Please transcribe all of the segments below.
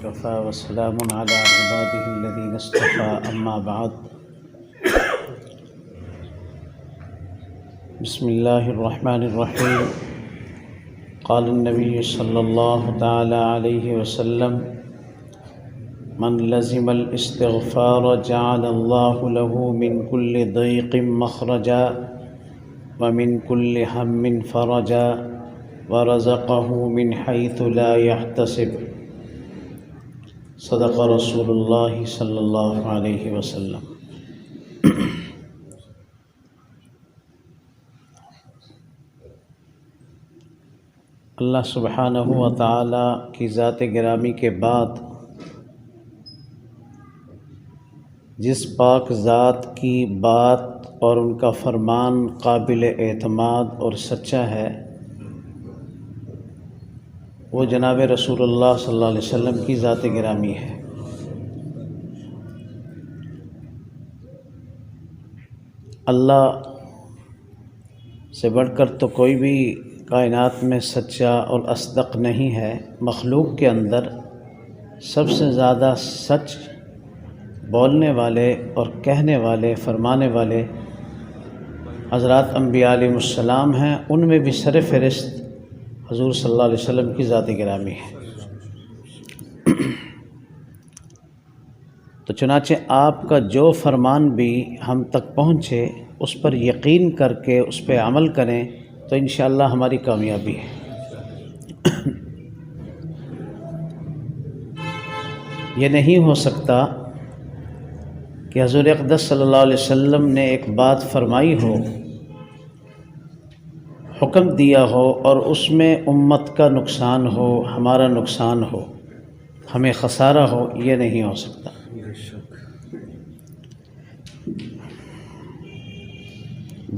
وكفى وسلام على عباده الذين اصطفى أما بعد بسم الله الرحمن الرحيم قال النبي صلى الله تعالى عليه وسلم من لزم الاستغفار جعل الله له من كل ضيق مخرجا ومن كل هم فرجا ورزقه من حيث لا يحتسب صدق رسول اللہ صلی اللہ علیہ وسلم۔ اللہ سبحانہ و تعالی کی ذات گرامی کے بعد جس پاک ذات کی بات اور ان کا فرمان قابل اعتماد اور سچا ہے وہ جناب رسول اللہ صلی اللہ علیہ وسلم کی ذات گرامی ہے۔ اللہ سے بڑھ کر تو کوئی بھی کائنات میں سچا اور اصدق نہیں ہے۔ مخلوق کے اندر سب سے زیادہ سچ بولنے والے اور کہنے والے فرمانے والے حضرات انبیاء علیہ السلام ہیں، ان میں بھی سر فہرست حضور صلی اللہ علیہ وسلم کی ذات گرامی ہے۔ تو چنانچہ آپ کا جو فرمان بھی ہم تک پہنچے اس پر یقین کر کے اس پہ عمل کریں تو انشاءاللہ ہماری کامیابی ہے۔ یہ نہیں ہو سکتا کہ حضور اقدس صلی اللہ علیہ وسلم نے ایک بات فرمائی ہو، حکم دیا ہو اور اس میں امت کا نقصان ہو، ہمارا نقصان ہو، ہمیں خسارہ ہو، یہ نہیں ہو سکتا۔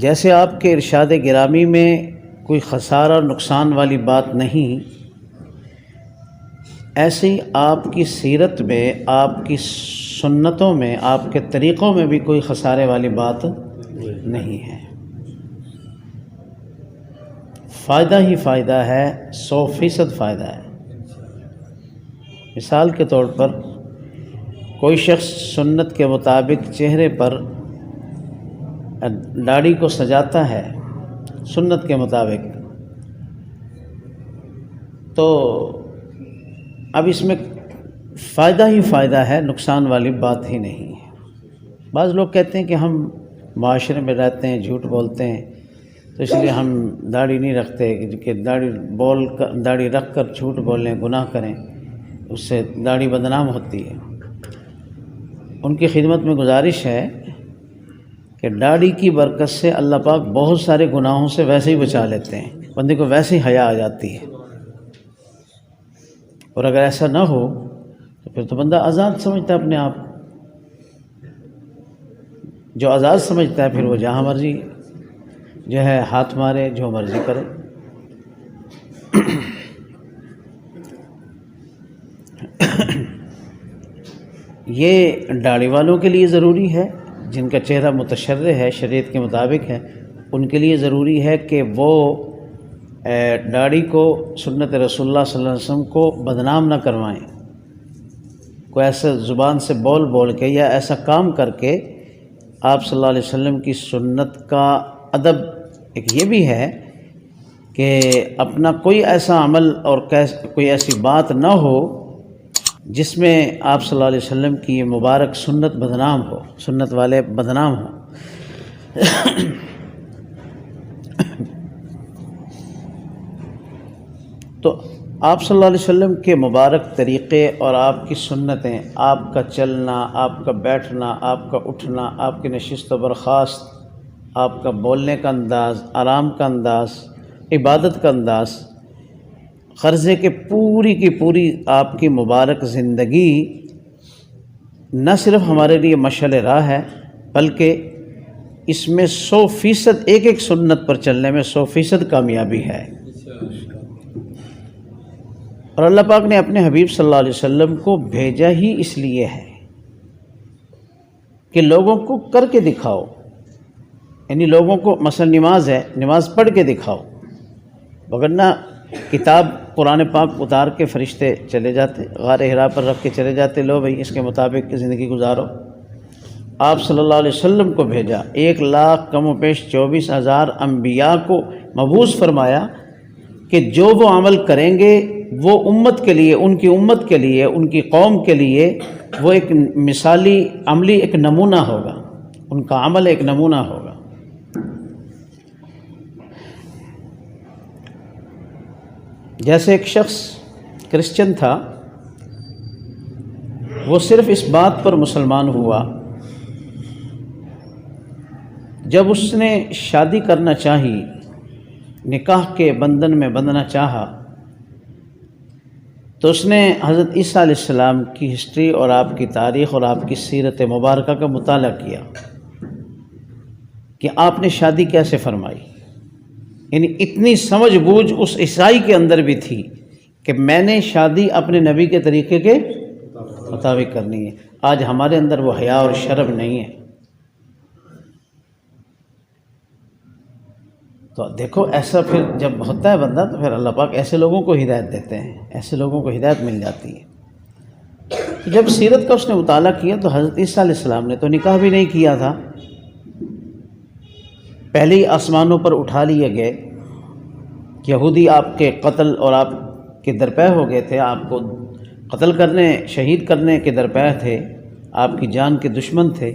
جیسے آپ کے ارشاد گرامی میں کوئی خسارہ نقصان والی بات نہیں، ایسے ہی آپ کی سیرت میں، آپ کی سنتوں میں، آپ کے طریقوں میں بھی کوئی خسارے والی بات نہیں ہے۔ فائدہ ہی فائدہ ہے، 100% فائدہ ہے۔ مثال کے طور پر کوئی شخص سنت کے مطابق چہرے پر داڑھی کو سجاتا ہے سنت کے مطابق، تو اب اس میں فائدہ ہی فائدہ ہے، نقصان والی بات ہی نہیں ہے۔ بعض لوگ کہتے ہیں کہ ہم معاشرے میں رہتے ہیں، جھوٹ بولتے ہیں، تو اس لیے ہم داڑھی نہیں رکھتے کہ داڑھی رکھ کر جھوٹ بولیں، گناہ کریں، اس سے داڑھی بدنام ہوتی ہے۔ ان کی خدمت میں گزارش ہے کہ داڑھی کی برکت سے اللہ پاک بہت سارے گناہوں سے ویسے ہی بچا لیتے ہیں، بندے کو ویسے ہی حیا آ جاتی ہے۔ اور اگر ایسا نہ ہو تو پھر تو بندہ آزاد سمجھتا ہے اپنے آپ، جو آزاد سمجھتا ہے پھر وہ جہاں مرضی جو ہے ہاتھ مارے، جو مرضی کرے۔ یہ داڑھی والوں کے لیے ضروری ہے، جن کا چہرہ متشرع ہے، شریعت کے مطابق ہے، ان کے لیے ضروری ہے کہ وہ داڑھی کو، سنت رسول اللہ صلی اللہ علیہ وسلم کو بدنام نہ کروائیں۔ کوئی ایسا زبان سے بول کے یا ایسا کام کر کے آپ صلی اللہ علیہ وسلم کی سنت کا ادب ایک یہ بھی ہے کہ اپنا کوئی ایسا عمل اور کوئی ایسی بات نہ ہو جس میں آپ صلی اللہ علیہ وسلم کی یہ مبارک سنت بدنام ہو، سنت والے بدنام ہوں۔ تو آپ صلی اللہ علیہ وسلم کے مبارک طریقے اور آپ کی سنتیں، آپ کا چلنا، آپ کا بیٹھنا، آپ کا اٹھنا، آپ کی نشست و برخاست، آپ کا بولنے کا انداز، آرام کا انداز، عبادت کا انداز، غرض ہے کہ پوری کی پوری آپ کی مبارک زندگی نہ صرف ہمارے لیے مشعل راہ ہے بلکہ اس میں 100% ایک سنت پر چلنے میں 100% کامیابی ہے۔ اور اللہ پاک نے اپنے حبیب صلی اللہ علیہ وسلم کو بھیجا ہی اس لیے ہے کہ لوگوں کو کر کے دکھاؤ، یعنی لوگوں کو مثلا نماز ہے، نماز پڑھ کے دکھاؤ، وگرنہ کتاب قرآن پاک اتار کے فرشتے چلے جاتے، غار حرا پر رکھ کے چلے جاتے، لو بھائی اس کے مطابق زندگی گزارو۔ آپ صلی اللہ علیہ وسلم کو بھیجا، 1,00,000 کم و بیش 24,000 انبیاء کو مبعوث فرمایا کہ جو وہ عمل کریں گے وہ امت کے لیے، ان کی امت کے لیے، ان کی قوم کے لیے وہ ایک مثالی عملی ایک نمونہ ہوگا، ان کا عمل ایک نمونہ ہوگا۔ جیسے ایک شخص کرسچن تھا، وہ صرف اس بات پر مسلمان ہوا جب اس نے شادی کرنا چاہی، نکاح کے بندھن میں بندھنا چاہا، تو اس نے حضرت عیسیٰ علیہ السلام کی ہسٹری اور آپ کی تاریخ اور آپ کی سیرت مبارکہ کا مطالعہ کیا کہ آپ نے شادی کیسے فرمائی۔ یعنی اتنی سمجھ بوجھ اس عیسائی کے اندر بھی تھی کہ میں نے شادی اپنے نبی کے طریقے کے مطابق کرنی ہے۔ آج ہمارے اندر وہ حیا اور شرم نہیں ہے۔ تو دیکھو ایسا پھر جب ہوتا ہے بندہ تو پھر اللہ پاک ایسے لوگوں کو ہدایت دیتے ہیں، ایسے لوگوں کو ہدایت مل جاتی ہے۔ جب سیرت کا اس نے مطالعہ کیا تو حضرت عیسیٰ علیہ السلام نے تو نکاح بھی نہیں کیا تھا، پہلے ہی آسمانوں پر اٹھا لیے گئے، یہودی آپ کے قتل اور آپ کے درپے ہو گئے تھے، آپ کو قتل کرنے، شہید کرنے کے درپے تھے، آپ کی جان کے دشمن تھے،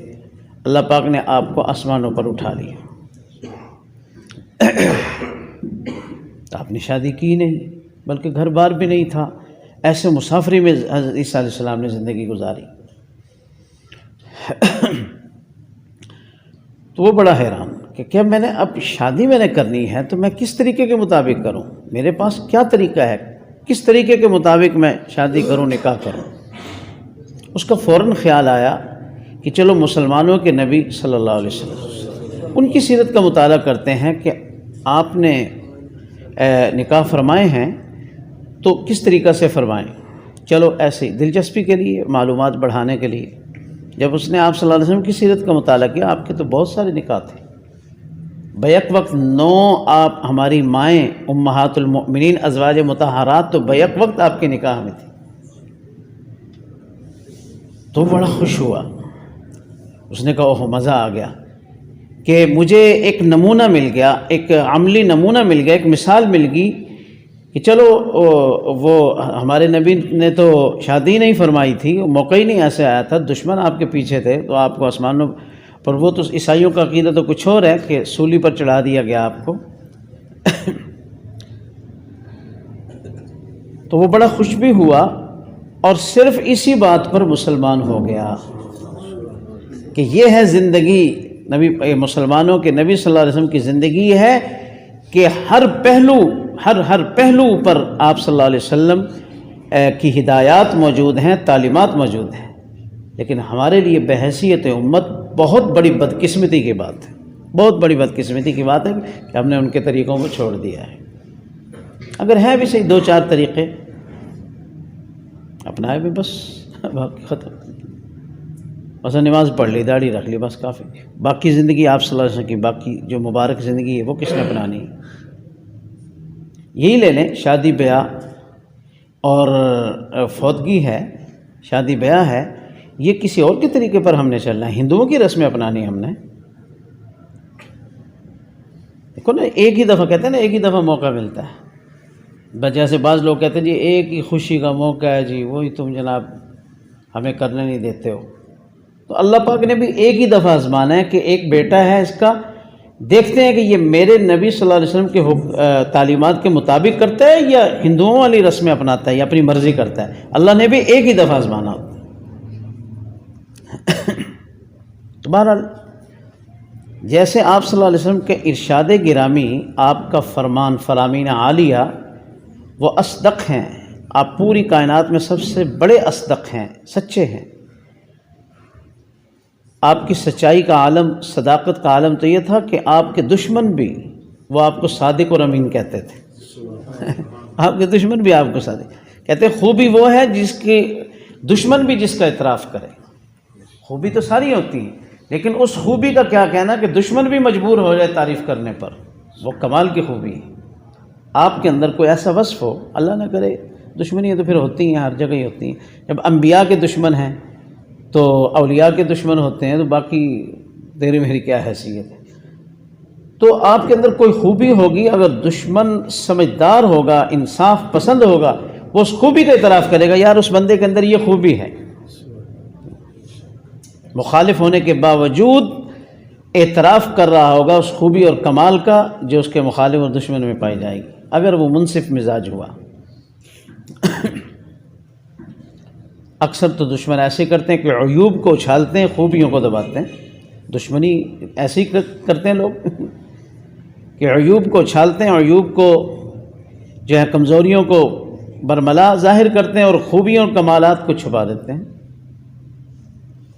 اللہ پاک نے آپ کو آسمانوں پر اٹھا لیا۔ آپ نے شادی کی نہیں، بلکہ گھر بار بھی نہیں تھا، ایسے مسافری میں حضرت عیسیٰ علیہ السلام نے زندگی گزاری۔ تو وہ بڑا حیران کہ کیا میں نے اب شادی میں نے کرنی ہے تو میں کس طریقے کے مطابق کروں، میرے پاس کیا طریقہ ہے، کس طریقے کے مطابق میں شادی کروں، نکاح کروں۔ اس کا فوراً خیال آیا کہ چلو مسلمانوں کے نبی صلی اللہ علیہ وسلم ان کی سیرت کا مطالعہ کرتے ہیں کہ آپ نے نکاح فرمائے ہیں تو کس طریقہ سے فرمائیں۔ چلو ایسے دلچسپی کے لیے، معلومات بڑھانے کے لیے جب اس نے آپ صلی اللہ علیہ وسلم کی سیرت کا مطالعہ کیا، آپ کے تو بہت سارے نکاح تھے، بیک وقت 9 آپ ہماری مائیں امہات المؤمنین ازواج مطہرات تو بیک وقت آپ کے نکاح میں تھی۔ تو بڑا خوش ہوا، اس نے کہا اوہ مزہ آ گیا کہ مجھے ایک نمونہ مل گیا، ایک عملی نمونہ مل گیا، ایک مثال مل گئی کہ چلو وہ ہمارے نبی نے تو شادی نہیں فرمائی تھی، موقع ہی نہیں ایسے آیا تھا، دشمن آپ کے پیچھے تھے تو آپ کو آسمانوں پر، وہ تو عیسائیوں کا عقیدہ تو کچھ اور ہے کہ سولی پر چڑھا دیا گیا آپ کو۔ تو وہ بڑا خوش بھی ہوا اور صرف اسی بات پر مسلمان ہو گیا کہ یہ ہے زندگی نبی، مسلمانوں کے نبی صلی اللہ علیہ وسلم کی زندگی ہے کہ ہر پہلو پر آپ صلی اللہ علیہ وسلم کی ہدایات موجود ہیں، تعلیمات موجود ہیں۔ لیکن ہمارے لیے بحیثیت امت بہت بڑی بدقسمتی کی بات ہے، بہت بڑی بدقسمتی کی بات ہے کہ ہم نے ان کے طریقوں کو چھوڑ دیا ہے۔ اگر ہیں بھی صحیح 2-4 طریقے اپنائے بھی، بس باقی ختم، بس نماز پڑھ لی، داڑھی رکھ لی، بس کافی۔ باقی زندگی آپ صلی اللہ علیہ وسلم کی باقی جو مبارک زندگی ہے وہ کس نے اپنانی ہے؟ یہی لے لیں، شادی بیاہ اور فوتگی ہے، شادی بیاہ ہے، یہ کسی اور کے طریقے پر ہم نے چلنا ہے، ہندوؤں کی رسمیں اپنانی ہم نے۔ دیکھو نا، ایک ہی دفعہ کہتے ہیں نا، ایک ہی دفعہ موقع ملتا ہے، جیسے بعض لوگ کہتے ہیں جی ایک ہی خوشی کا موقع ہے جی، وہی تم جناب ہمیں کرنے نہیں دیتے ہو۔ تو اللہ پاک نے بھی ایک ہی دفعہ آزمانا ہے کہ ایک بیٹا ہے اس کا، دیکھتے ہیں کہ یہ میرے نبی صلی اللہ علیہ وسلم کے تعلیمات کے مطابق کرتا ہے یا ہندوؤں والی رسمیں اپناتا ہے یا اپنی مرضی کرتا ہے۔ اللہ نے بھی ایک ہی دفعہ آزمانا ہوتا ہے۔ تو بہرحال جیسے آپ صلی اللہ علیہ وسلم کے ارشاد گرامی، آپ کا فرمان فرامین عالیہ، وہ اصدق ہیں، آپ پوری کائنات میں سب سے بڑے اصدق ہیں، سچے ہیں۔ آپ کی سچائی کا عالم، صداقت کا عالم تو یہ تھا کہ آپ کے دشمن بھی وہ آپ کو صادق اور امین کہتے تھے۔ آپ کے دشمن بھی آپ کو صادق کہتے، خوبی وہ ہے جس کی دشمن بھی جس کا اعتراف کرے۔ خوبی تو ساری ہوتی ہے، لیکن اس خوبی کا کیا کہنا کہ دشمن بھی مجبور ہو جائے تعریف کرنے پر، وہ کمال کی خوبی ہے۔ آپ کے اندر کوئی ایسا وصف ہو، اللہ نہ کرے دشمنی تو پھر ہوتی ہیں، ہر جگہ ہی ہوتی ہیں، جب انبیاء کے دشمن ہیں تو اولیاء کے دشمن ہوتے ہیں، تو باقی تیری میری کیا حیثیت ہے؟ تو آپ کے اندر کوئی خوبی ہوگی، اگر دشمن سمجھدار ہوگا، انصاف پسند ہوگا، وہ اس خوبی کا اعتراف کرے گا، یار اس بندے کے اندر یہ خوبی ہے، مخالف ہونے کے باوجود اعتراف کر رہا ہوگا اس خوبی اور کمال کا جو اس کے مخالف اور دشمن میں پائی جائے گی، اگر وہ منصف مزاج ہوا۔ اکثر تو دشمن ایسے کرتے ہیں کہ عیوب کو اچھالتے ہیں، خوبیوں کو دباتے ہیں۔ دشمنی ایسے ہی کرتے ہیں لوگ کہ عیوب کو اچھالتے ہیں، عیوب کو جو ہے کمزوریوں کو برملا ظاہر کرتے ہیں اور خوبیوں اور کمالات کو چھپا دیتے ہیں۔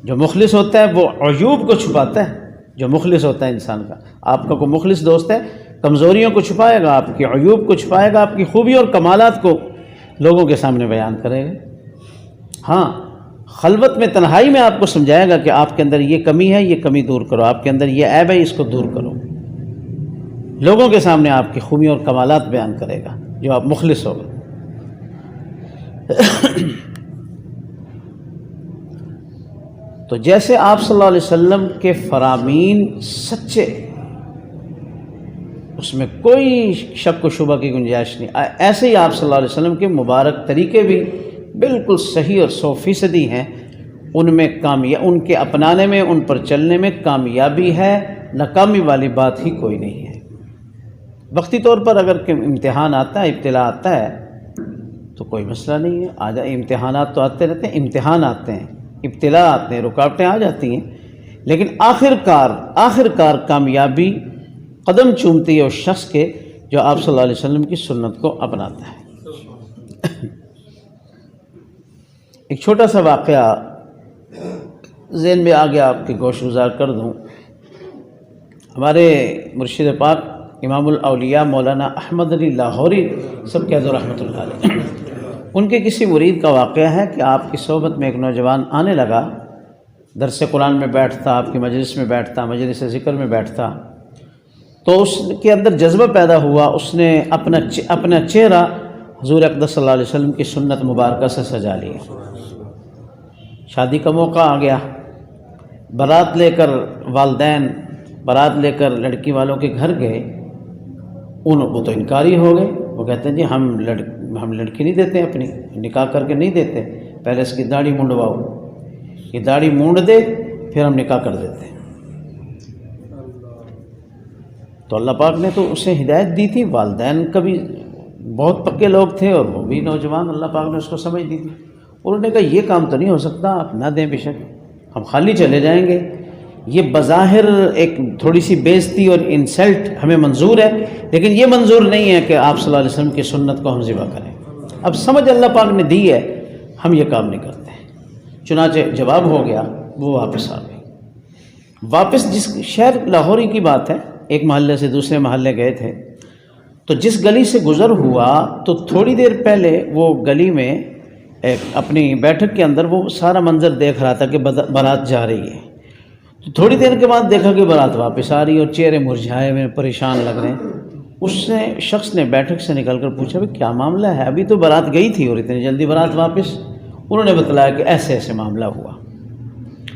جو مخلص ہوتا ہے وہ عیوب کو چھپاتا ہے، جو مخلص ہوتا ہے انسان کا، آپ کا کوئی مخلص دوست ہے، کمزوریوں کو چھپائے گا، آپ کی عیوب کو چھپائے گا، آپ کی خوبی اور کمالات کو لوگوں کے سامنے بیان کرے گا۔ ہاں، خلوت میں تنہائی میں آپ کو سمجھائے گا کہ آپ کے اندر یہ کمی ہے، یہ کمی دور کرو، آپ کے اندر یہ عیب ہے، اس کو دور کرو۔ لوگوں کے سامنے آپ کی خوبی اور کمالات بیان کرے گا جو آپ مخلص ہوگا۔ تو جیسے آپ صلی اللہ علیہ وسلم کے فرامین سچے، اس میں کوئی شک و شبہ کی گنجائش نہیں، ایسے ہی آپ صلی اللہ علیہ وسلم کے مبارک طریقے بھی بالکل صحیح اور 100% ہیں، ان میں ان کے اپنانے میں، ان پر چلنے میں کامیابی ہے، ناکامی والی بات ہی کوئی نہیں ہے۔ وقتی طور پر اگر امتحان آتا ہے، ابتلا آتا ہے تو کوئی مسئلہ نہیں ہے، امتحانات تو آتے رہتے ہیں، امتحان آتے ہیں، ابتلا آتے ہیں، رکاوٹیں آ جاتی ہیں، لیکن آخر کار کامیابی قدم چومتی ہے اس شخص کے جو آپ صلی اللہ علیہ وسلم کی سنت کو اپناتا ہے۔ ایک چھوٹا سا واقعہ ذہن میں آ گیا، آپ کے گوش گزار کر دوں۔ ہمارے مرشد پاک امام الاولیاء مولانا احمد علی لاہوری سب کہہ دو رحمۃ اللہ علیہ، ان کے کسی مرید کا واقعہ ہے کہ آپ کی صحبت میں ایک نوجوان آنے لگا، درس قرآن میں بیٹھتا، آپ کی مجلس میں بیٹھتا، مجلس ذکر میں بیٹھتا، تو اس کے اندر جذبہ پیدا ہوا، اس نے اپنا چہرہ حضور اقدس صلی اللہ علیہ وسلم کی سنت مبارکہ سے سجا لیا۔ شادی کا موقع آ گیا، بارات لے کر والدین بارات لے کر لڑکی والوں کے گھر گئے، وہ تو انکاری ہو گئے، وہ کہتے ہیں جی ہم لڑکی نہیں دیتے، اپنی نکاح کر کے نہیں دیتے، پہلے اس کی داڑھی منڈواؤ، یہ داڑھی مونڈ دے پھر ہم نکاح کر دیتے ہیں۔ تو اللہ پاک نے تو اسے ہدایت دی تھی، والدین کا بھی بہت پکے لوگ تھے اور وہ بھی نوجوان، اللہ پاک نے اس کو سمجھ دی تھی، انہوں نے کہا یہ کام تو نہیں ہو سکتا، آپ نہ دیں، بے شک ہم خالی چلے جائیں گے، یہ بظاہر ایک تھوڑی سی بےزتی اور انسلٹ ہمیں منظور ہے، لیکن یہ منظور نہیں ہے کہ آپ صلی اللہ علیہ وسلم کی سنت کو ہم ذبح کریں۔ اب سمجھ اللہ پاک نے دی ہے، ہم یہ کام نہیں کرتے۔ چنانچہ جواب ہو گیا، وہ واپس آ گئی۔ واپس جس شہر لاہوری کی بات ہے، ایک محلے سے دوسرے محلے گئے تھے، تو جس گلی سے گزر ہوا تو تھوڑی دیر پہلے وہ گلی میں اپنی بیٹھک کے اندر وہ سارا منظر دیکھ رہا تھا کہ بارات جا رہی ہے، تو تھوڑی دیر کے بعد دیکھا کہ بارات واپس آ رہی ہے اور چہرے مرجھائے ہوئے پریشان لگ رہے ہیں۔ اس نے شخص نے بیٹھک سے نکل کر پوچھا بھائی کیا معاملہ ہے، ابھی تو بارات گئی تھی اور اتنی جلدی بارات واپس؟ انہوں نے بتلایا کہ ایسے ایسے معاملہ ہوا،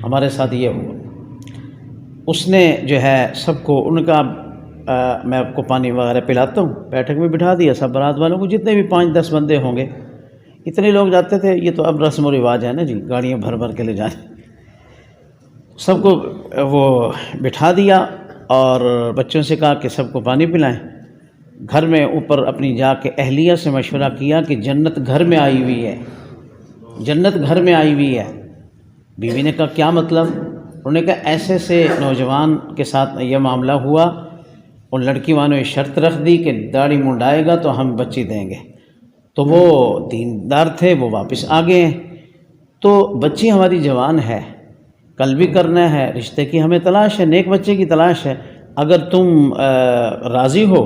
ہمارے ساتھ یہ ہوا۔ اس نے جو ہے سب کو ان کا میں آپ کو پانی وغیرہ پلاتا ہوں، بیٹھک میں بٹھا دیا سب بارات والوں کو، جتنے بھی 5-10 بندے ہوں گے، اتنے لوگ جاتے تھے، یہ تو اب رسم و رواج ہے نا جی، گاڑیاں بھر بھر کے لے جانے، سب کو وہ بٹھا دیا اور بچوں سے کہا کہ سب کو پانی پلائیں۔ گھر میں اوپر اپنی جا کے اہلیہ سے مشورہ کیا کہ جنت گھر میں آئی ہوئی ہے، جنت گھر میں آئی ہوئی ہے۔ بیوی نے کہا کیا مطلب؟ انہوں نے کہا ایسے سے نوجوان کے ساتھ یہ معاملہ ہوا، ان لڑکی والوں نے شرط رکھ دی کہ داڑھی منڈائے گا تو ہم بچی دیں گے، تو وہ دیندار تھے، وہ واپس آ گئے، تو بچی ہماری جوان ہے، کل بھی کرنا ہے، رشتے کی ہمیں تلاش ہے، نیک بچے کی تلاش ہے، اگر تم راضی ہو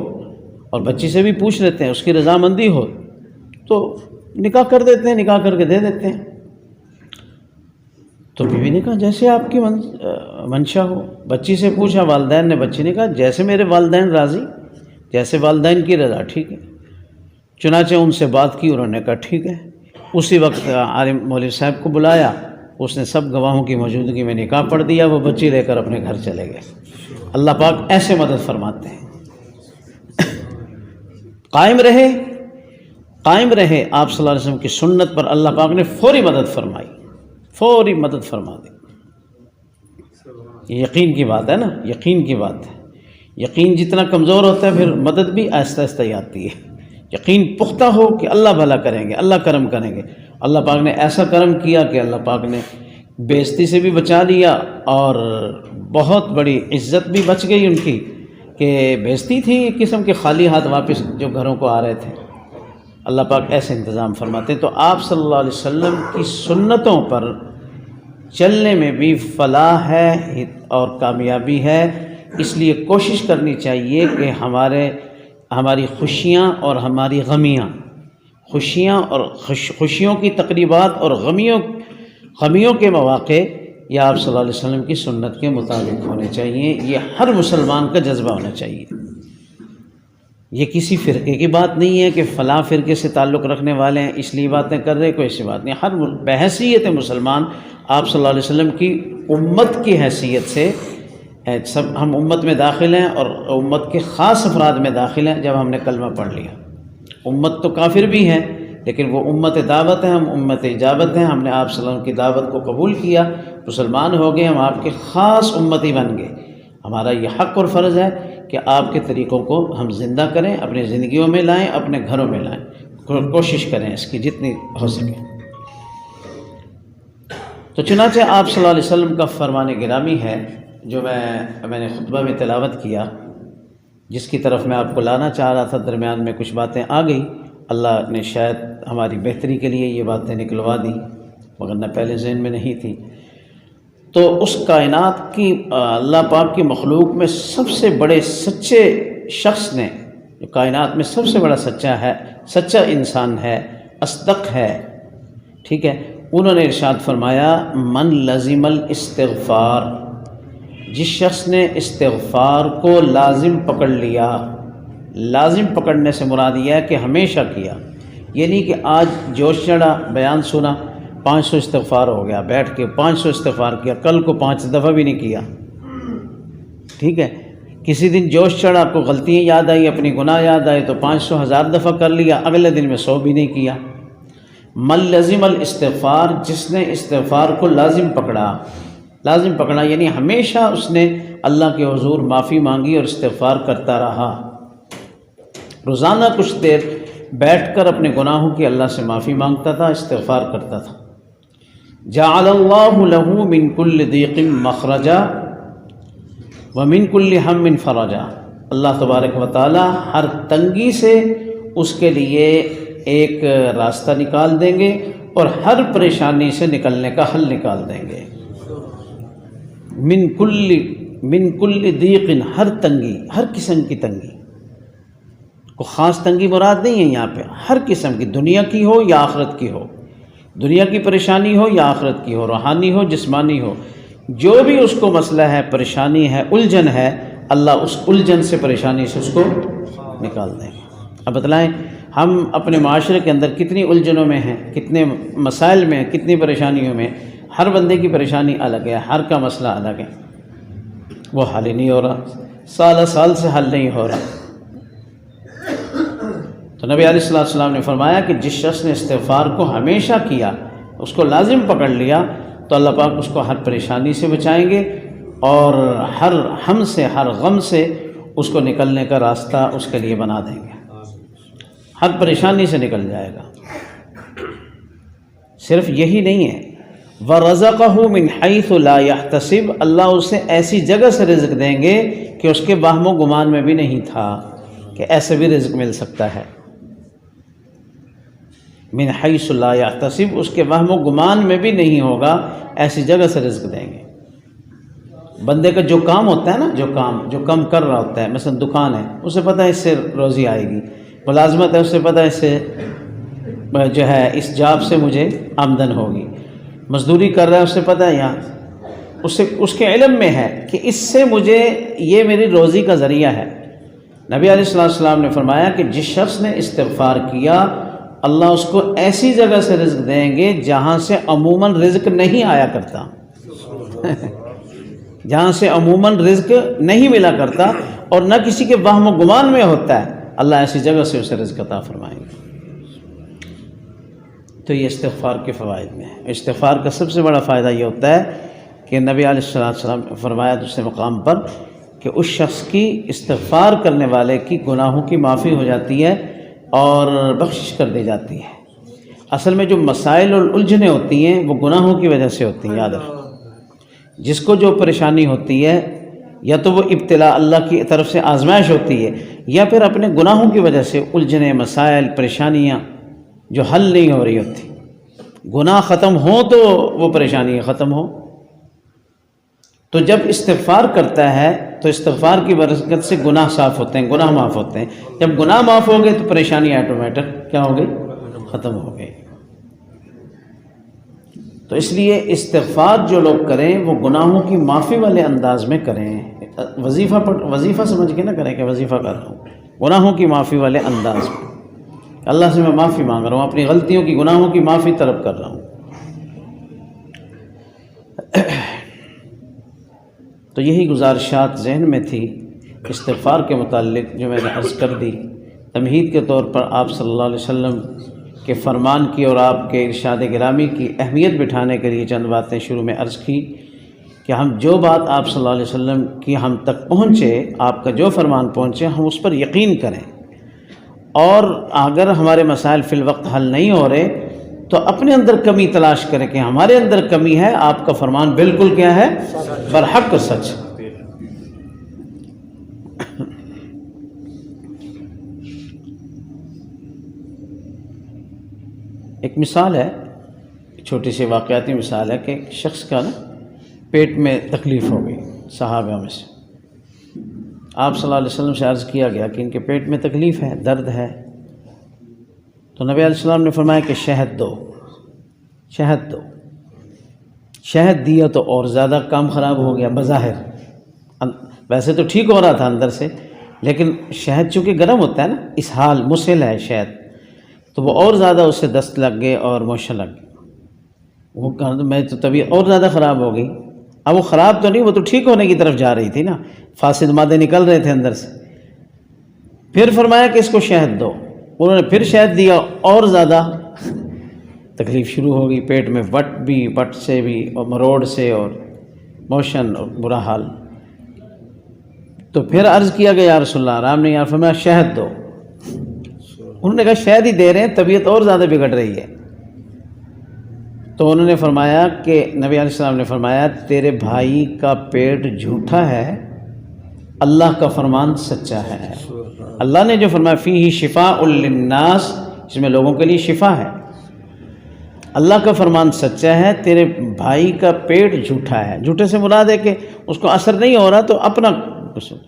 اور بچی سے بھی پوچھ لیتے ہیں، اس کی رضامندی ہو تو نکاح کر دیتے ہیں، نکاح کر کے دے دیتے ہیں۔ تو بیوی نے کہا جیسے آپ کی منشا ہو۔ بچی سے پوچھا، والدین نے، بچی نے کہا جیسے میرے والدین راضی، جیسے والدین کی رضا، ٹھیک ہے۔ چنانچہ ان سے بات کی، انہوں نے کہا ٹھیک ہے۔ اسی وقت عالم مولوی صاحب کو بلایا، اس نے سب گواہوں کی موجودگی میں نکاح پڑھ دیا، وہ بچی لے کر اپنے گھر چلے گئے۔ اللہ پاک ایسے مدد فرماتے ہیں۔ قائم رہے آپ صلی اللہ علیہ وسلم کی سنت پر، اللہ پاک نے فوری مدد فرمائی، فوری مدد فرما دی۔ یہ یقین کی بات ہے نا، یقین کی بات ہے۔ یقین جتنا کمزور ہوتا ہے پھر مدد بھی آہستہ آہستہ ہی آتی ہے۔ یقین پختہ ہو کہ اللہ بھلا کریں گے، اللہ کرم کریں گے، اللہ پاک نے ایسا کرم کیا کہ اللہ پاک نے بے عزتی سے بھی بچا لیا، اور بہت بڑی عزت بھی بچ گئی ان کی، کہ بے عزتی تھی ایک قسم کے، خالی ہاتھ واپس جو گھروں کو آ رہے تھے۔ اللہ پاک ایسے انتظام فرماتے ہیں۔ تو آپ صلی اللہ علیہ وسلم کی سنتوں پر چلنے میں بھی فلاح ہے اور کامیابی ہے، اس لیے کوشش کرنی چاہیے کہ ہماری خوشیاں اور ہماری غمیاں، خوشیوں کی تقریبات اور غمیوں کے مواقع یہ آپ صلی اللہ علیہ وسلم کی سنت کے مطابق ہونے چاہیے۔ یہ ہر مسلمان کا جذبہ ہونا چاہیے۔ یہ کسی فرقے کی بات نہیں ہے کہ فلاں فرقے سے تعلق رکھنے والے ہیں اس لیے باتیں کر رہے، کوئی ایسی بات نہیں۔ ہر بحیثیت مسلمان آپ صلی اللہ علیہ وسلم کی امت کی حیثیت سے، سب ہم امت میں داخل ہیں اور امت کے خاص افراد میں داخل ہیں جب ہم نے کلمہ پڑھ لیا۔ امت تو کافر بھی ہیں لیکن وہ امت دعوت ہے، ہم امت اجابت ہیں۔ ہم نے آپ صلی اللہ علیہ وسلم کی دعوت کو قبول کیا، مسلمان ہو گئے، ہم آپ کے خاص امتی بن گئے۔ ہمارا یہ حق اور فرض ہے کہ آپ کے طریقوں کو ہم زندہ کریں، اپنی زندگیوں میں لائیں، اپنے گھروں میں لائیں، کوشش کریں اس کی جتنی ہو سکے۔ تو چنانچہ آپ صلی اللہ علیہ وسلم کا فرمان گرامی ہے جو میں نے خطبہ میں تلاوت کیا، جس کی طرف میں آپ کو لانا چاہ رہا تھا، درمیان میں کچھ باتیں آ گئی، اللہ نے شاید ہماری بہتری کے لیے یہ باتیں نکلوا دی، مگر نہ پہلے ذہن میں نہیں تھی۔ تو اس کائنات کی، اللہ پاک کی مخلوق میں سب سے بڑے سچے شخص نے، جو کائنات میں سب سے بڑا سچا انسان ہے، اصدق ہے، ٹھیک ہے، انہوں نے ارشاد فرمایا من لزم الاستغفار، جس شخص نے استغفار کو لازم پکڑ لیا، لازم پکڑنے سے مراد یہ ہے کہ ہمیشہ کیا، یہ نہیں کہ آج جوش چڑھا، بیان سنا، 500 استغفار ہو گیا، بیٹھ کے 500 استغفار کیا، کل کو 5 دفعہ بھی نہیں کیا، ٹھیک ہے، کسی دن جوش چڑھا، آپ کو غلطیاں یاد آئی، اپنی گناہ یاد آئے تو 500 1000 دفعہ کر لیا، اگلے دن میں 100 بھی نہیں کیا۔ من لزم الاستغفار، جس نے استغفار کو لازم پکڑا یعنی ہمیشہ اس نے اللہ کے حضور معافی مانگی اور استغفار کرتا رہا، روزانہ کچھ دیر بیٹھ کر اپنے گناہوں کی اللہ سے معافی مانگتا تھا، استغفار کرتا تھا۔ جعل اللہ لہ من کل ضیق مخرجا ومن کل ہم فرجا، اللہ تبارک و تعالی ہر تنگی سے اس کے لیے ایک راستہ نکال دیں گے اور ہر پریشانی سے نکلنے کا حل نکال دیں گے۔ من کل ضیق، ہر تنگی، ہر قسم کی تنگی، کو خاص تنگی مراد نہیں ہے یہاں پہ، ہر قسم کی، دنیا کی ہو یا آخرت کی ہو، دنیا کی پریشانی ہو یا آخرت کی ہو، روحانی ہو جسمانی ہو، جو بھی اس کو مسئلہ ہے، پریشانی ہے، الجھن ہے، اللہ اس الجھن سے، پریشانی سے اس کو نکال دیں گے۔ اب بتلائیں ہم اپنے معاشرے کے اندر کتنی الجھنوں میں ہیں، کتنے مسائل میں ہیں، کتنی پریشانیوں میں، ہر بندے کی پریشانی الگ ہے، ہر کا مسئلہ الگ ہے، وہ حل ہی نہیں ہو رہا، سال سے حل نہیں ہو رہا۔ تو نبی علیہ السلام نے فرمایا کہ جس شخص نے استغفار کو ہمیشہ کیا، اس کو لازم پکڑ لیا، تو اللہ پاک اس کو ہر پریشانی سے بچائیں گے اور ہر ہم سے، ہر غم سے اس کو نکلنے کا راستہ اس کے لیے بنا دیں گے، ہر پریشانی سے نکل جائے گا۔ صرف یہی نہیں ہے، وَرَزَقَهُ مِنْ حَيْثُ لَا يَحْتَسِبُ، اللہ اسے ایسی جگہ سے رزق دیں گے کہ اس کے وہم و گمان میں بھی نہیں تھا کہ ایسے بھی رزق مل سکتا ہے۔ من حیث لا یحتسب، اس کے وہم و گمان میں بھی نہیں ہوگا، ایسی جگہ سے رزق دیں گے۔ بندے کا جو کام ہوتا ہے نا، جو کام کر رہا ہوتا ہے، مثلا دکان ہے، اسے پتہ ہے اس سے روزی آئے گی، ملازمت ہے، اسے پتہ ہے اس سے جو ہے اس جاب سے مجھے آمدن ہوگی، مزدوری کر رہا ہے، اسے پتہ ہے یہاں اس کے علم میں ہے کہ اس سے مجھے یہ میری روزی کا ذریعہ ہے، نبی علیہ السلام نے فرمایا کہ جس شخص نے استغفار کیا اللہ اس کو ایسی جگہ سے رزق دیں گے جہاں سے عموماً رزق نہیں آیا کرتا جہاں سے عموماً رزق نہیں ملا کرتا اور نہ کسی کے وہم و گمان میں ہوتا ہے، اللہ ایسی جگہ سے اسے رزق عطا فرمائیں گے۔ تو یہ استغفار کے فوائد میں ہے۔ استغفار کا سب سے بڑا فائدہ یہ ہوتا ہے کہ نبی علیہ السلام نے فرمایا دوسرے مقام پر کہ اس شخص کی استغفار کرنے والے کی گناہوں کی معافی ہو جاتی ہے اور بخشش کر دی جاتی ہے۔ اصل میں جو مسائل اور الجھنیں ہوتی ہیں وہ گناہوں کی وجہ سے ہوتی ہیں، یاد رکھیں۔ جس کو جو پریشانی ہوتی ہے یا تو وہ ابتلا اللہ کی طرف سے آزمائش ہوتی ہے یا پھر اپنے گناہوں کی وجہ سے الجھنیں، مسائل، پریشانیاں جو حل نہیں ہو رہی ہوتی۔ گناہ ختم ہوں تو وہ پریشانیاں ختم ہوں۔ تو جب استغفار کرتا ہے تو استغفار کی برکت سے گناہ صاف ہوتے ہیں، گناہ معاف ہوتے ہیں۔ جب گناہ معاف ہو گئے تو پریشانی آٹومیٹک کیا ہو گئی؟ ختم ہو گئی۔ تو اس لیے استغفار جو لوگ کریں وہ گناہوں کی معافی والے انداز میں کریں، وظیفہ سمجھ کے نہ کریں کہ وظیفہ کر رہا ہوں، گناہوں کی معافی والے انداز میں۔ اللہ سے میں معافی مانگ رہا ہوں، اپنی غلطیوں کی، گناہوں کی معافی طلب کر رہا ہوں۔ تو یہی گزارشات ذہن میں تھی استغفار کے متعلق جو میں نے عرض کر دی، تمہید کے طور پر آپ صلی اللہ علیہ وسلم کے فرمان کی اور آپ کے ارشاد گرامی کی اہمیت بٹھانے کے لیے چند باتیں شروع میں عرض کی کہ ہم جو بات آپ صلی اللہ علیہ وسلم کی ہم تک پہنچے، آپ کا جو فرمان پہنچے، ہم اس پر یقین کریں، اور اگر ہمارے مسائل فی الوقت حل نہیں ہو رہے تو اپنے اندر کمی تلاش کریں کہ ہمارے اندر کمی ہے، آپ کا فرمان بالکل کیا ہے؟ برحق و سچ۔ ایک مثال ہے، چھوٹی سی واقعاتی مثال ہے کہ ایک شخص کا نا پیٹ میں تکلیف ہو گئی، صحابہ میں سے آپ صلی اللہ علیہ وسلم سے عرض کیا گیا کہ ان کے پیٹ میں تکلیف ہے، درد ہے، تو نبی علیہ السلام نے فرمایا کہ شہد دو، شہد دو۔ شہد دیا تو اور زیادہ کام خراب ہو گیا بظاہر، ویسے تو ٹھیک ہو رہا تھا اندر سے، لیکن شہد چونکہ گرم ہوتا ہے نا، اسہال مسل ہے شہد، تو وہ اور زیادہ اس سے دست لگ گئے اور موشن لگ گئی، وہ میں تو طبیعت اور زیادہ خراب ہو گئی۔ اب وہ خراب تو نہیں، وہ تو ٹھیک ہونے کی طرف جا رہی تھی نا، فاسد مادے نکل رہے تھے اندر سے۔ پھر فرمایا کہ اس کو شہد دو، انہوں نے پھر شہد دیا، اور زیادہ تکلیف شروع ہو گئی، پیٹ میں وٹ سے بھی اور مروڑ سے اور موشن اور برا حال۔ تو پھر عرض کیا گیا یا رسول اللہ، آرام نہیں، فرمایا شہد دو۔ انہوں نے کہا شہد ہی دے رہے ہیں، طبیعت اور زیادہ بگڑ رہی ہے۔ تو انہوں نے فرمایا کہ نبی علیہ السلام نے فرمایا تیرے بھائی کا پیٹ جھوٹا ہے، اللہ کا فرمان سچا ہے۔ اللہ نے جو فرمایا فیہ شفاء للناس، اس میں لوگوں کے لیے شفا ہے، اللہ کا فرمان سچا ہے، تیرے بھائی کا پیٹ جھوٹا ہے۔ جھوٹے سے مراد ہے کہ اس کو اثر نہیں ہو رہا تو اپنا قصور۔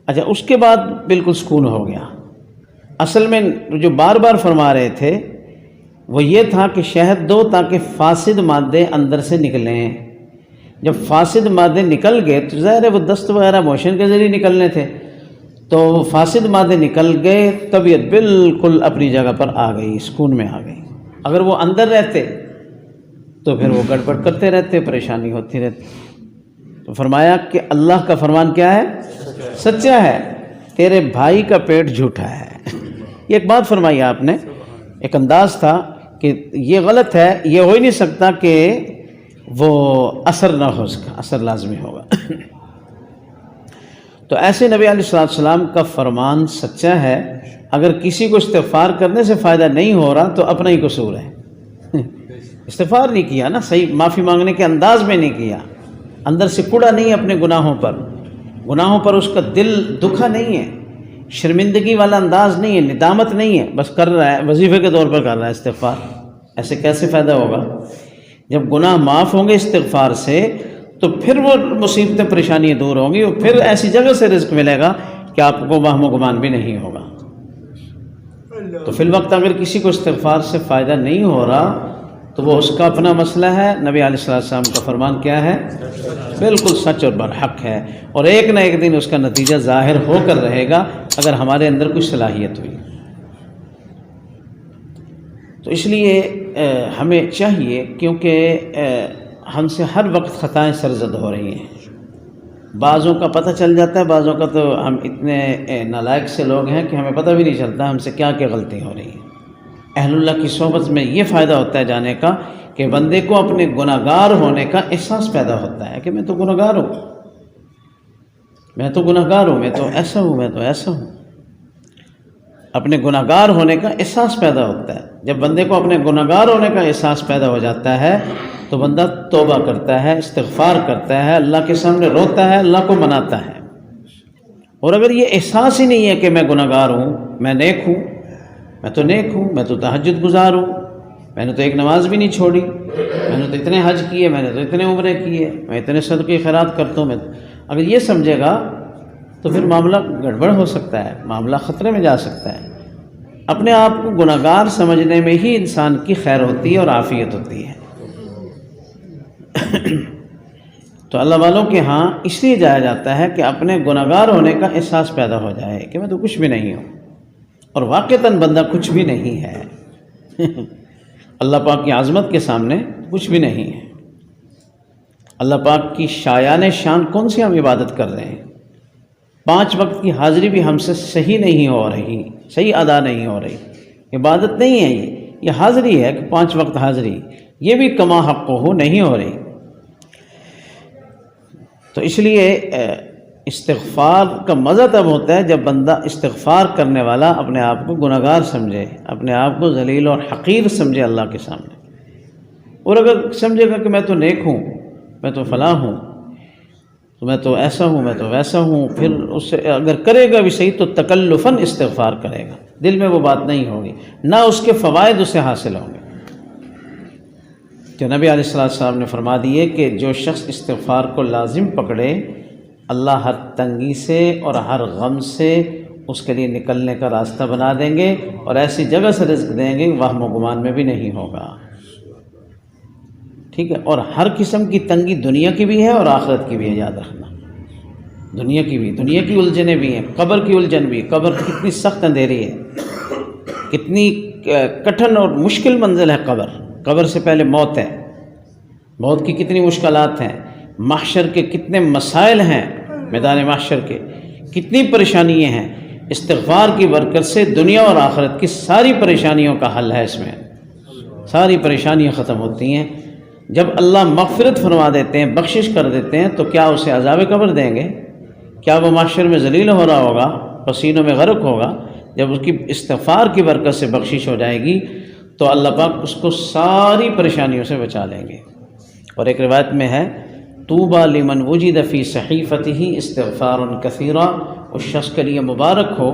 اچھا، اس کے بعد بالکل سکون ہو گیا۔ اصل میں جو بار بار فرما رہے تھے وہ یہ تھا کہ شہد دو تاکہ فاسد مادے اندر سے نکلیں۔ جب فاسد مادے نکل گئے تو ظاہر ہے وہ دست وغیرہ موشن کے ذریعے نکلنے تھے، تو فاسد مادے نکل گئے، طبیعت بالکل اپنی جگہ پر آ گئی، سکون میں آ گئی۔ اگر وہ اندر رہتے تو پھر وہ گڑبڑ کرتے رہتے، پریشانی ہوتی رہتی۔ تو فرمایا کہ اللہ کا فرمان کیا ہے؟ سچا ہے، تیرے بھائی کا پیٹ جھوٹا ہے۔ یہ ایک بات فرمائی آپ نے، ایک انداز تھا کہ یہ غلط ہے، یہ ہو ہی نہیں سکتا کہ وہ اثر نہ ہو، اس کا اثر لازمی ہوگا۔ تو ایسے نبی علیہ السلام کا فرمان سچا ہے، اگر کسی کو استغفار کرنے سے فائدہ نہیں ہو رہا تو اپنا ہی قصور ہے۔ استغفار نہیں کیا نا، صحیح معافی مانگنے کے انداز میں نہیں کیا، اندر سے کڑا نہیں اپنے گناہوں پر اس کا دل دکھا نہیں ہے، شرمندگی والا انداز نہیں ہے، ندامت نہیں ہے، بس کر رہا ہے، وظیفے کے طور پر کر رہا ہے استغفار۔ ایسے کیسے فائدہ ہوگا؟ جب گناہ معاف ہوں گے استغفار سے تو پھر وہ مصیبتیں پریشانیاں دور ہوں گی، اور پھر ایسی جگہ سے رزق ملے گا کہ آپ کو وہم و گمان بھی نہیں ہوگا۔ تو فی الوقت اگر کسی کو استغفار سے فائدہ نہیں ہو رہا تو وہ اس کا اپنا مسئلہ ہے. نبی علیہ السلام کا فرمان کیا ہے؟ بالکل سچ اور برحق ہے، اور ایک نہ ایک دن اس کا نتیجہ ظاہر ہو کر رہے گا اگر ہمارے اندر کوئی صلاحیت ہوئی. تو اس لیے ہمیں چاہیے، کیونکہ ہم سے ہر وقت خطائیں سرزد ہو رہی ہیں. بعضوں کا پتہ چل جاتا ہے، بعضوں کا تو ہم اتنے نالائق سے لوگ ہیں کہ ہمیں پتہ بھی نہیں چلتا ہم سے کیا کیا غلطی ہو رہی ہے. اہل اللہ کی صحبت میں یہ فائدہ ہوتا ہے جانے کا کہ بندے کو اپنے گناہگار ہونے کا احساس پیدا ہوتا ہے کہ میں تو گناہگار ہوں، میں تو گناہگار ہوں، میں تو ایسا ہوں، میں تو ایسا ہوں. اپنے گناہگار ہونے کا احساس پیدا ہوتا ہے. جب بندے کو اپنے گناہگار ہونے کا احساس پیدا ہو جاتا ہے تو بندہ توبہ کرتا ہے، استغفار کرتا ہے، اللہ کے سامنے روتا ہے، اللہ کو مناتا ہے. اور اگر یہ احساس ہی نہیں ہے کہ میں گناہگار ہوں، میں نیک ہوں، میں تو نیک ہوں، میں تو تہجد گزار ہوں، میں نے تو ایک نماز بھی نہیں چھوڑی، میں نے تو اتنے حج کیے، میں نے تو اتنے عمرے کیے، میں اتنے صدقے خیرات کرتا ہوں، اگر یہ سمجھے گا تو پھر معاملہ گڑبڑ ہو سکتا ہے، معاملہ خطرے میں جا سکتا ہے. اپنے آپ کو گناہگار سمجھنے میں ہی انسان کی خیر ہوتی ہے اور عافیت ہوتی ہے. تو اللہ والوں کے ہاں اس لیے جایا جاتا ہے کہ اپنے گناہگار ہونے کا احساس پیدا ہو جائے کہ میں تو کچھ بھی نہیں ہوں، اور واقعتاً بندہ کچھ بھی نہیں ہے. اللہ پاک کی عظمت کے سامنے کچھ بھی نہیں ہے. اللہ پاک کی شایان شان کون سی ہم عبادت کر رہے ہیں؟ 5 وقت کی حاضری بھی ہم سے صحیح نہیں ہو رہی، صحیح ادا نہیں ہو رہی. عبادت نہیں ہے یہ حاضری ہے کہ 5 وقت حاضری، یہ بھی کما حق ہو نہیں ہو رہی. تو اس لیے استغفار کا مزہ تب ہوتا ہے جب بندہ استغفار کرنے والا اپنے آپ کو گناہگار سمجھے، اپنے آپ کو ذلیل اور حقیر سمجھے اللہ کے سامنے. اور اگر سمجھے گا کہ میں تو نیک ہوں، میں تو فلاں ہوں، تو میں تو ایسا ہوں، میں تو ویسا ہوں، پھر اس سے اگر کرے گا بھی صحیح تو تکلفاً استغفار کرے گا، دل میں وہ بات نہیں ہوگی، نہ اس کے فوائد اسے حاصل ہوں گے. جو نبی علیہ السلام نے فرما دیے کہ جو شخص استغفار کو لازم پکڑے، اللہ ہر تنگی سے اور ہر غم سے اس کے لیے نکلنے کا راستہ بنا دیں گے، اور ایسی جگہ سے رزق دیں گے وہم و گمان میں بھی نہیں ہوگا. ٹھیک ہے. اور ہر قسم کی تنگی دنیا کی بھی ہے اور آخرت کی بھی ہے، یاد رکھنا. دنیا کی بھی، دنیا کی الجھنیں بھی ہیں، قبر کی الجھن بھی. قبر کتنی سخت اندھیری ہے، کتنی کٹھن اور مشکل منزل ہے قبر. قبر سے پہلے موت ہے، موت کی کتنی مشکلات ہیں. محشر کے کتنے مسائل ہیں، میدان محشر کے کتنی پریشانیاں ہیں. استغفار کی برکت سے دنیا اور آخرت کی ساری پریشانیوں کا حل ہے. اس میں ساری پریشانیاں ختم ہوتی ہیں. جب اللہ مغفرت فرما دیتے ہیں، بخشش کر دیتے ہیں، تو کیا اسے عذاب قبر دیں گے؟ کیا وہ محشر میں ذلیل ہو رہا ہوگا، پسینوں میں غرق ہوگا؟ جب اس کی استغفار کی برکت سے بخشش ہو جائے گی تو اللہ پاک اس کو ساری پریشانیوں سے بچا لیں گے. اور ایک روایت میں ہے، طوبیٰ لمن وجد فی صحیفتہ استغفار کثیرا، اس شخص کے لیے مبارک ہو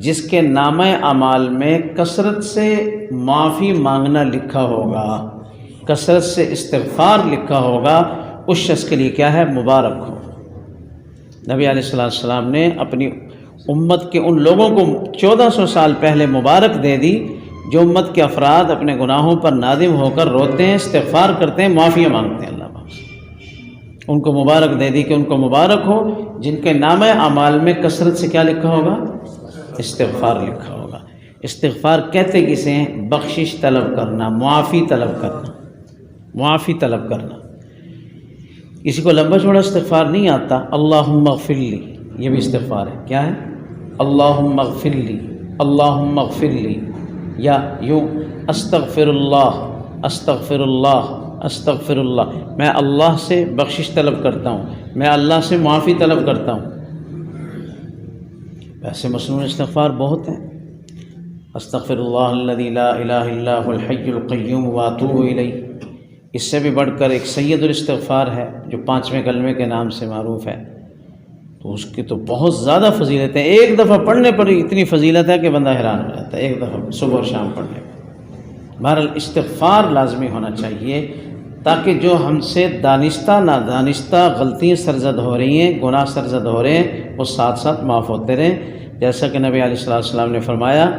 جس کے نامہ اعمال میں کثرت سے معافی مانگنا لکھا ہوگا، کثرت سے استغفار لکھا ہوگا. اس شخص کے لیے کیا ہے؟ مبارک ہو. نبی علیہ السلام نے اپنی امت کے ان لوگوں کو 1400 سال پہلے مبارک دے دی جو امت کے افراد اپنے گناہوں پر نادم ہو کر روتے ہیں، استغفار کرتے ہیں، معافیاں مانگتے ہیں اللہ پاک سے. ان کو مبارک دے دی کہ ان کو مبارک ہو جن کے نامہ اعمال میں کثرت سے کیا لکھا ہوگا؟ استغفار لکھا ہوگا. استغفار کہتے کسے ہیں؟ بخشش طلب کرنا، معافی طلب کرنا، معافی طلب کرنا. کسی کو لمبا چوڑا استغفار نہیں آتا، اللہم اغفر لی، یہ بھی استغفار ہے. کیا ہے؟ اللہم اغفر لی، اللہم اغفر لی. یا یوں استغفر اللہ، استغفر اللہ، استغفر اللہ. میں اللہ سے بخشش طلب کرتا ہوں، میں اللہ سے معافی طلب کرتا ہوں. ویسے مصنون استغفار بہت ہیں. استغفر اللہ الذی لا الہ الا هو الحی القیوم واتوب الیہ. اس سے بھی بڑھ کر ایک سید الاستغفار ہے جو 5ویں کلمے کے نام سے معروف ہے. تو اس کی تو بہت زیادہ فضیلت ہے. ایک دفعہ پڑھنے پر اتنی فضیلت ہے کہ بندہ حیران ہو جاتا ہے، ایک دفعہ صبح اور شام پڑھنے پر. بہرحال استغفار لازمی ہونا چاہیے تاکہ جو ہم سے دانستہ نادانستہ غلطیاں سرزد ہو رہی ہیں، گناہ سرزد ہو رہے ہیں، وہ ساتھ ساتھ معاف ہوتے رہیں. جیسا کہ نبی علیہ السلام نے فرمایا،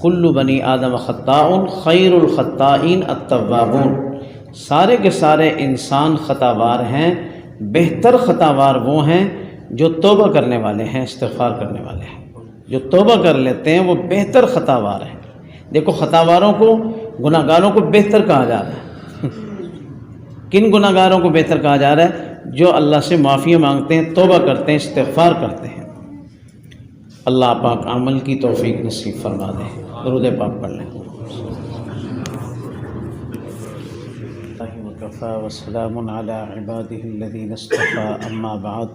کل بنی آدم خطاء خیر الخطائین التوابون، سارے کے سارے انسان خطا وار ہیں، بہتر خطا وار وہ ہیں جو توبہ کرنے والے ہیں، استغفار کرنے والے ہیں، جو توبہ کر لیتے ہیں وہ بہتر خطا وار ہیں۔ دیکھو خطا واروں کو، گناہ گاروں کو بہتر کہا جا رہا ہے۔ کن گناہ گاروں کو بہتر کہا جا رہا ہے؟ جو اللہ سے معافی مانگتے ہیں، توبہ کرتے ہیں، استغفار کرتے ہیں۔ اللہ پاک عمل کی توفیق نصیب فرما دے۔ درود پاک پڑھ لیں۔ وکفی وسلام علی عبادہ الذین اصطفی، اما بعد